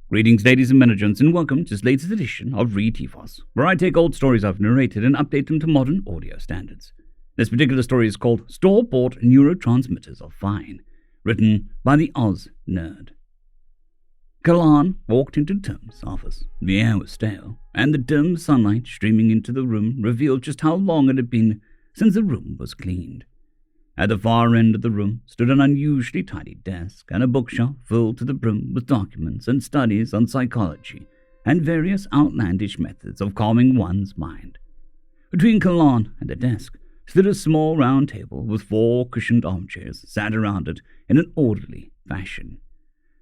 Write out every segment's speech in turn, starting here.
Greetings, ladies and gentlemen, and welcome to this latest edition of RE162, where I take old stories I've narrated and update them to modern audio standards. This particular story is called Store-Bought Neurotransmitters Are Fine, written by TheAusNerd. Kalan walked into Tim's office. The air was stale, and the dim sunlight streaming into the room revealed just how long it had been since the room was cleaned. At the far end of the room stood an unusually tidy desk and a bookshelf filled to the brim with documents and studies on psychology and various outlandish methods of calming one's mind. Between Kalan and the desk stood a small round table with 4 cushioned armchairs sat around it in an orderly fashion.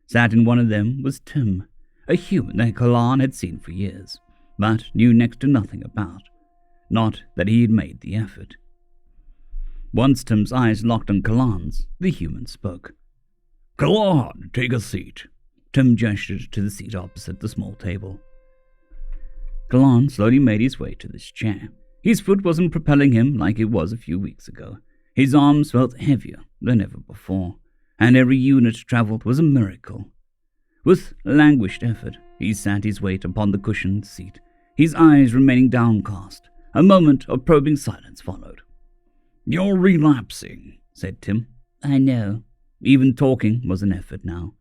Sat in one of them was Tim, a human that Kalan had seen for years, but knew next to nothing about. Not that he had made the effort. Once Tim's eyes locked on Kalan's, the human spoke. "Kalan, take a seat." Tim gestured to the seat opposite the small table. Kalan slowly made his way to this chair. His foot wasn't propelling him like it was a few weeks ago. His arms felt heavier than ever before, and every unit traveled was a miracle. With languished effort, he sat his weight upon the cushioned seat, his eyes remaining downcast. A moment of probing silence followed. "You're relapsing," said Tim. "I know." Even talking was an effort now.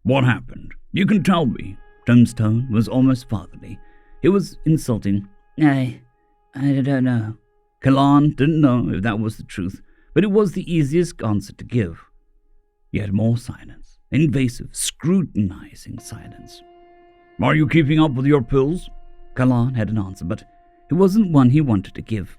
"What happened? You can tell me." Tim's tone was almost fatherly. It was insulting. I don't know." Kalan didn't know if that was the truth, but it was the easiest answer to give. Yet more silence. Invasive, scrutinizing silence. "Are you keeping up with your pills?" Kalan had an answer, but it wasn't one he wanted to give.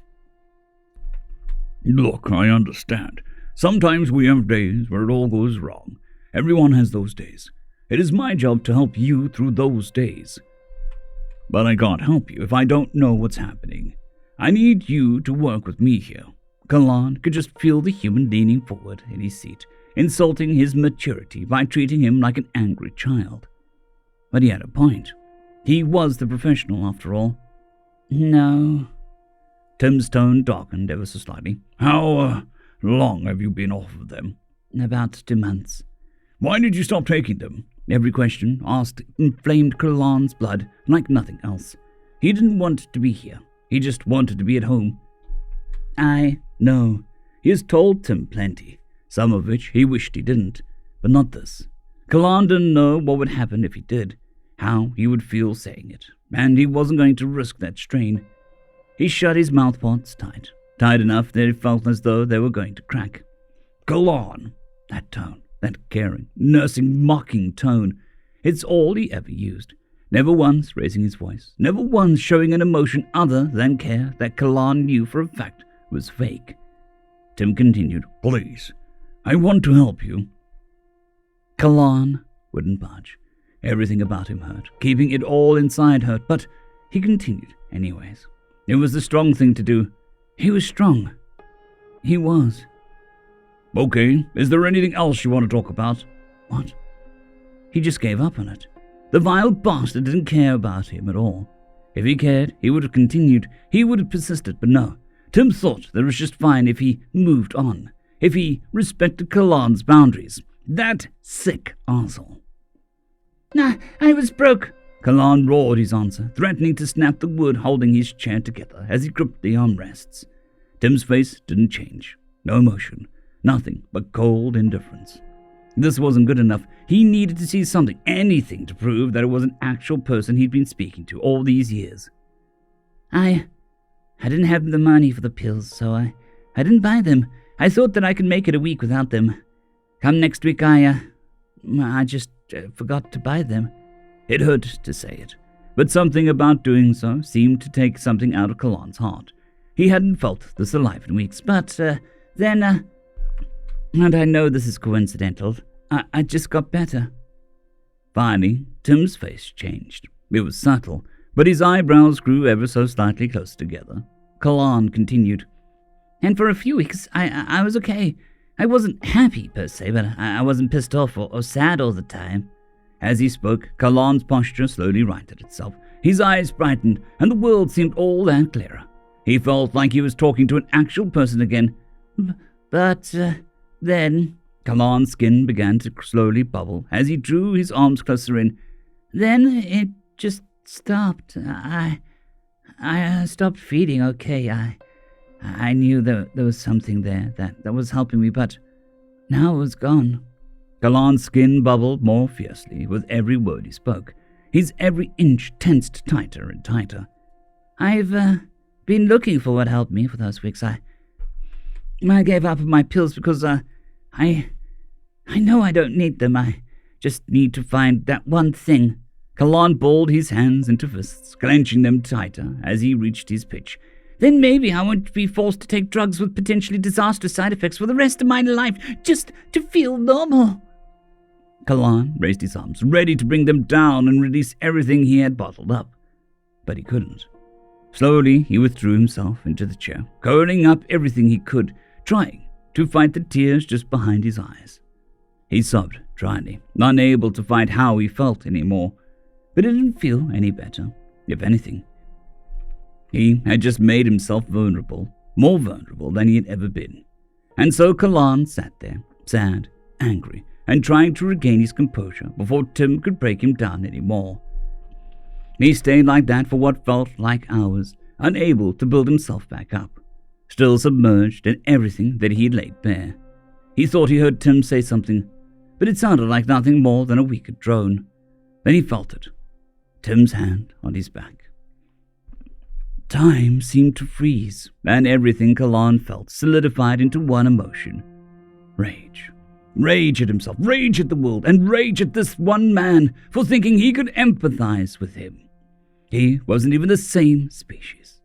"Look, I understand. Sometimes we have days where it all goes wrong. Everyone has those days. It is my job to help you through those days. But I can't help you if I don't know what's happening. I need you to work with me here." Kalan could just feel the human leaning forward in his seat, insulting his maturity by treating him like an angry child. But he had a point. He was the professional, after all. "No." Tim's tone darkened ever so slightly. "How long have you been off of them?" "About 2 months." "Why did you stop taking them?" Every question asked inflamed Kalan's blood like nothing else. He didn't want to be here. He just wanted to be at home. I know. He has told Tim plenty, some of which he wished he didn't, but not this. Kalan didn't know what would happen if he did, how he would feel saying it, and he wasn't going to risk that strain. He shut his mouthparts tight enough that it felt as though they were going to crack. "Kalan!" That tone, that caring, nursing, mocking tone, it's all he ever used. Never once raising his voice, never once showing an emotion other than care that Kalan knew for a fact was fake. Tim continued, "Please, I want to help you." Kalan wouldn't budge. Everything about him hurt. Keeping it all inside hurt, but he continued anyways. It was the strong thing to do. He was strong. He was. "Okay, is there anything else you want to talk about?" What? He just gave up on it. The vile bastard didn't care about him at all. If he cared, he would have continued. He would have persisted, but no. Tim thought that it was just fine if he moved on, if he respected Kalan's boundaries. That sick arsehole. "Nah, I was broke." Kalan roared his answer, threatening to snap the wood holding his chair together as he gripped the armrests. Tim's face didn't change. No emotion. Nothing but cold indifference. This wasn't good enough. He needed to see something, anything, to prove that it was an actual person he'd been speaking to all these years. I didn't have the money for the pills, so I didn't buy them. I thought that I could make it a week without them. Come next week, I just forgot to buy them. It hurt to say it, but something about doing so seemed to take something out of Kalan's heart. He hadn't felt this alive in weeks, but then, and I know this is coincidental, I just got better. Finally, Tim's face changed. It was subtle, but his eyebrows grew ever so slightly closer together. Kalan continued, "And for a few weeks, I was okay. I wasn't happy per se, but I wasn't pissed off or sad all the time." As he spoke, Kalan's posture slowly righted itself. His eyes brightened, and the world seemed all that clearer. He felt like he was talking to an actual person again. But then Kalan's skin began to slowly bubble as he drew his arms closer in. Then it just stopped. I stopped feeding, okay. I knew there was something there that was helping me, but now it was gone. Kalan's skin bubbled more fiercely with every word he spoke, his every inch tensed tighter and tighter. I've been looking for what helped me for those weeks. I gave up on my pills because I know I don't need them. I just need to find that one thing. Kalan balled his hands into fists, clenching them tighter as he reached his pitch. Then maybe I won't be forced to take drugs with potentially disastrous side effects for the rest of my life, just to feel normal. Kalan raised his arms, ready to bring them down and release everything he had bottled up. But he couldn't. Slowly, he withdrew himself into the chair, curling up everything he could, trying to fight the tears just behind his eyes. He sobbed dryly, unable to fight how he felt anymore, but it didn't feel any better. If anything, he had just made himself vulnerable, more vulnerable than he had ever been. And so Kalan sat there, sad, angry, and trying to regain his composure before Tim could break him down anymore. He stayed like that for what felt like hours, unable to build himself back up, still submerged in everything that he had laid bare. He thought he heard Tim say something, but it sounded like nothing more than a weaker drone. Then he felt it, Tim's hand on his back. Time seemed to freeze, and everything Kalan felt solidified into one emotion. Rage. Rage at himself, rage at the world, and rage at this one man for thinking he could empathize with him. He wasn't even the same species.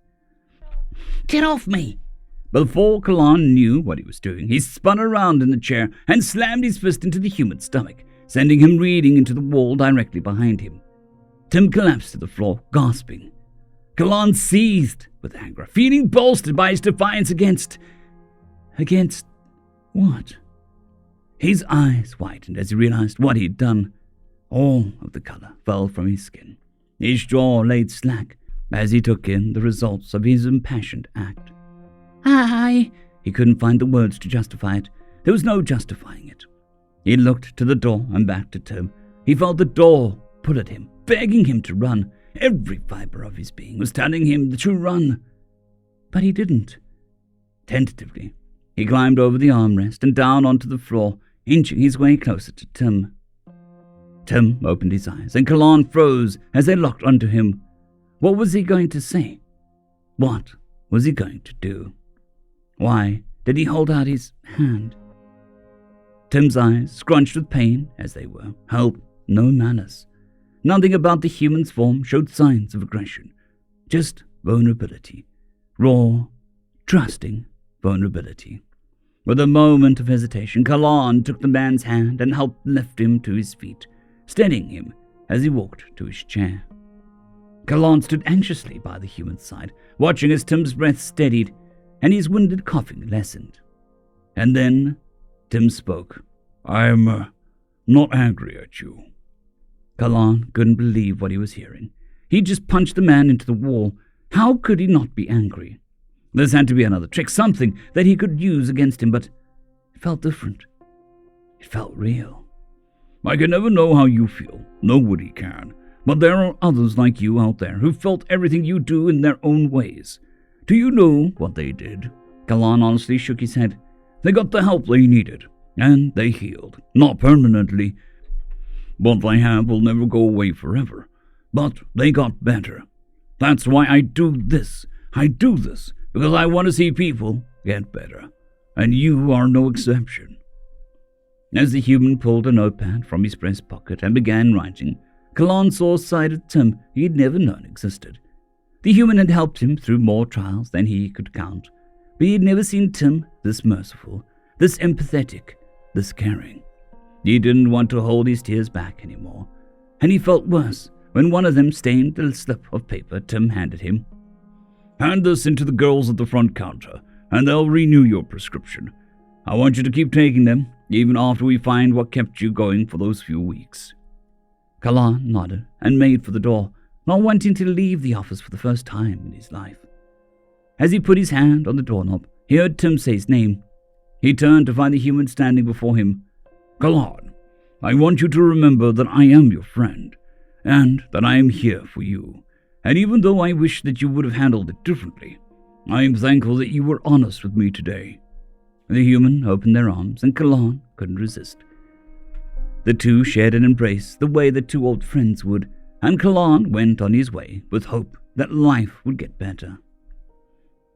Get off me! Before Kalan knew what he was doing, he spun around in the chair and slammed his fist into the human's stomach, sending him reeling into the wall directly behind him. Tim collapsed to the floor, gasping. Kalan seethed with anger, feeling bolstered by his defiance against what? His eyes widened as he realized what he had done. All of the color fell from his skin. His jaw laid slack as he took in the results of his impassioned act. He couldn't find the words to justify it. There was no justifying it. He looked to the door and back to Tim. He felt the door pull at him, begging him to run. Every fiber of his being was telling him to run. But he didn't. Tentatively, he climbed over the armrest and down onto the floor, inching his way closer to Tim. Tim opened his eyes, and Kalan froze as they locked onto him. What was he going to say? What was he going to do? Why did he hold out his hand? Tim's eyes, scrunched with pain as they were, held no malice. Nothing about the human's form showed signs of aggression, just vulnerability. Raw, trusting vulnerability. With a moment of hesitation, Kalan took the man's hand and helped lift him to his feet, steadying him as he walked to his chair. Kalan stood anxiously by the human's side, watching as Tim's breath steadied and his winded coughing lessened. And then Tim spoke. I'm not angry at you. Kalan couldn't believe what he was hearing. He'd just punched the man into the wall. How could he not be angry? This had to be another trick, something that he could use against him, but it felt different. It felt real. I can never know how you feel. Nobody can. But there are others like you out there who felt everything you do in their own ways. Do you know what they did? Kalan honestly shook his head. They got the help they needed, and they healed. Not permanently. What they have will never go away forever. But they got better. That's why I do this. I do this because I want to see people get better. And you are no exception. As the human pulled a notepad from his breast pocket and began writing, Kalan saw a side of Tim he had never known existed. The human had helped him through more trials than he could count, but he had never seen Tim this merciful, this empathetic, this caring. He didn't want to hold his tears back anymore, and he felt worse when one of them stained the slip of paper Tim handed him. Hand this in to the girls at the front counter, and they'll renew your prescription. I want you to keep taking them, even after we find what kept you going for those few weeks. Kalan nodded and made for the door, not wanting to leave the office for the first time in his life. As he put his hand on the doorknob, he heard Tim say his name. He turned to find the human standing before him. Kalan, I want you to remember that I am your friend. and that I am here for you. And even though I wish that you would have handled it differently, I am thankful that you were honest with me today." The human opened their arms, and Kalan couldn't resist. The two shared an embrace the way that two old friends would, and Kalan went on his way with hope that life would get better.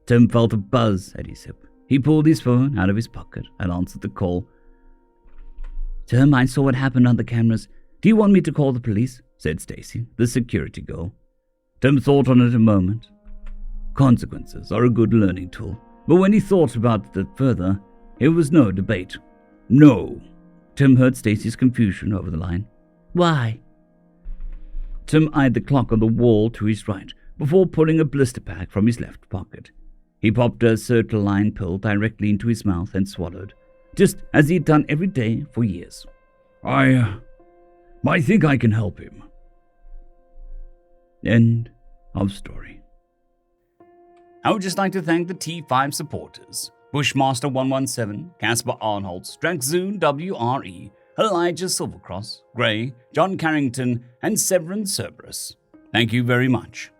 Tim felt a buzz at his hip. He pulled his phone out of his pocket and answered the call. "Tim, I saw what happened on the cameras. Do you want me to call the police?" said Stacy, the security girl. Tim thought on it a moment. Consequences are a good learning tool, but when he thought about it further, it was no debate. No. Tim heard Stacy's confusion over the line. "Why?" Tim eyed the clock on the wall to his right before pulling a blister pack from his left pocket. He popped a sertraline pill directly into his mouth and swallowed, just as he had done every day for years. I think I can help him." End of story. I would just like to thank the T5 supporters: Bushmaster 117, Casper Arnholtz, Draxzoon WRE, Elijah Silvercross, Gray, John Carrington, and Severin Cerberus. Thank you very much.